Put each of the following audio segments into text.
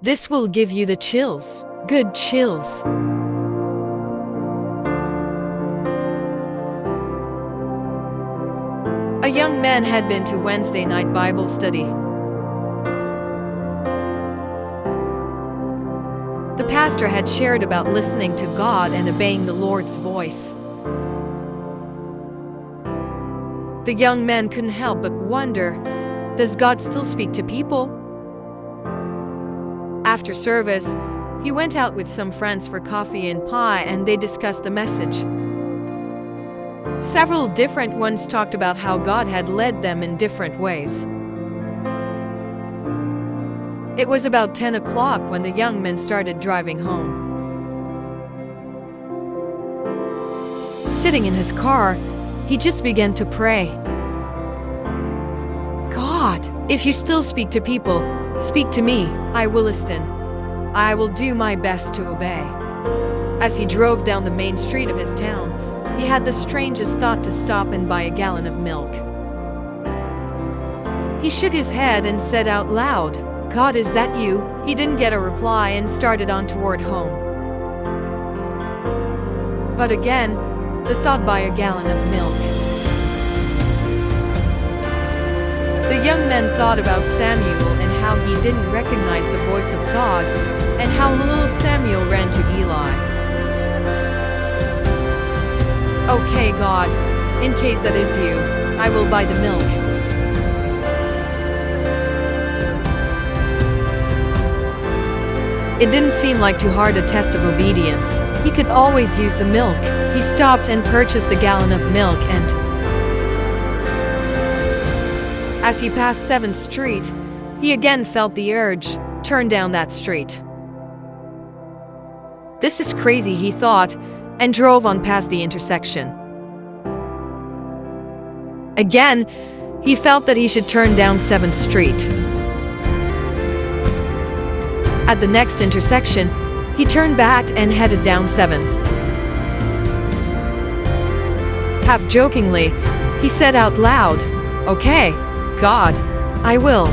This will give you the chills. Good chills. A young man had been to Wednesday night Bible study. The pastor had shared about listening to God and obeying the Lord's voice. The young man couldn't help but wonder, does God still speak to people? After service, he went out with some friends for coffee and pie, and they discussed the message. Several different ones talked about how God had led them in different ways. It was about 10 o'clock when the young man started driving home. Sitting in his car, he just began to pray. God, if you still speak to people, speak to me. I will listen. I will do my best to obey. As he drove down the main street of his town, he had the strangest thought to stop and buy a gallon of milk. He shook his head and said out loud, God, is that you? He didn't get a reply and started on toward home. But again, the thought, buy a gallon of milk. The young man thought about Samuel and how he didn't recognize the voice of God, and how little Samuel ran to Eli. Okay, God, in case that is you, I will buy the milk. It didn't seem like too hard a test of obedience. He could always use the milk. He stopped and purchased the gallon of milk, and as he passed 7th Street, he again felt the urge, turn down that street. This is crazy, he thought, and drove on past the intersection. Again, he felt that he should turn down 7th Street. At the next intersection, he turned back and headed down 7th. Half jokingly, he said out loud, okay, God, I will.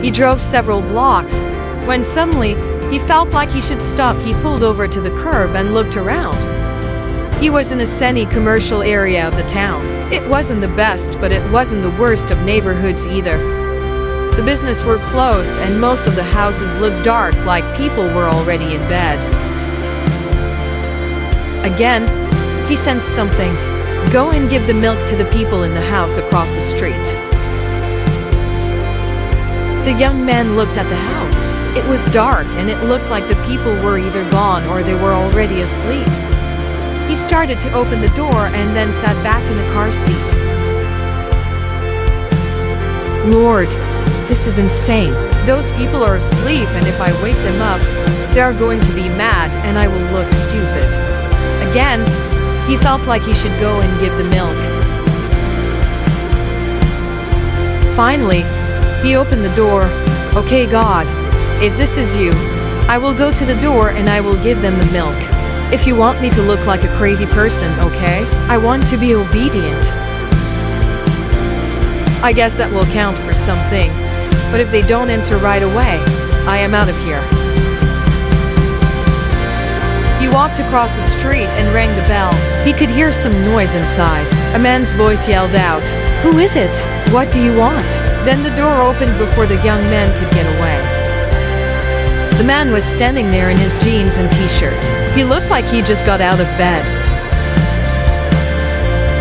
He drove several blocks, when suddenly he felt like he should stop. He pulled over to the curb and looked around. He was in a semi-commercial area of the town. It wasn't the best, but it wasn't the worst of neighborhoods either. The businesses were closed and most of the houses looked dark, like people were already in bed. Again, he sensed something. Go and give the milk to the people in the house across the street. The young man looked at the house. It was dark and it looked like the people were either gone or they were already asleep. He started to open the door and then sat back in the car seat. Lord, this is insane. Those people are asleep, and if I wake them up, they are going to be mad and I will look stupid. Again, he felt like he should go and give the milk. Finally, he opened the door. Okay, God, if this is you, I will go to the door and I will give them the milk. If you want me to look like a crazy person, okay? I want to be obedient. I guess that will count for something. But if they don't answer right away, I am out of here. He walked across the street and rang the bell. He could hear some noise inside. A man's voice yelled out, "Who is it? What do you want?" Then the door opened before the young man could get away. The man was standing there in his jeans and t-shirt. He looked like he just got out of bed.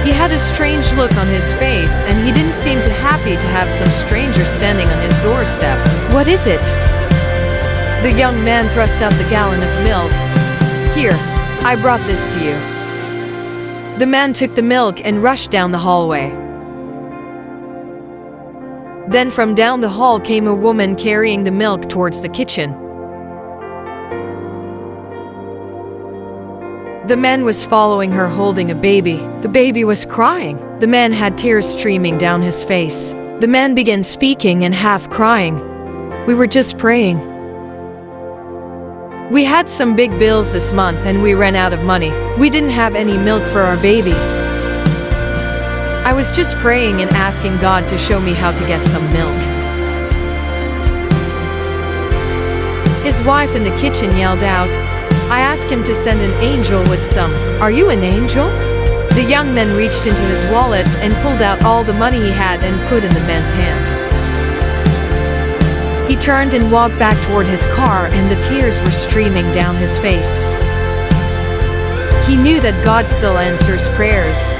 He had a strange look on his face, and he didn't seem too happy to have some stranger standing on his doorstep. What is it? The young man thrust out the gallon of milk. Here, I brought this to you. The man took the milk and rushed down the hallway. Then from down the hall came a woman carrying the milk towards the kitchen. The man was following her holding a baby. The baby was crying. The man had tears streaming down his face. The man began speaking and half crying. We were just praying. We had some big bills this month and we ran out of money. We didn't have any milk for our baby. I was just praying and asking God to show me how to get some milk. His His wife in the kitchen yelled out, "I asked him to send an angel with some. Are you an angel?" The young man reached into his wallet and pulled out all the money he had and put in the man's hand. He turned and walked back toward his car, and the tears were streaming down his face. He knew that God still answers prayers.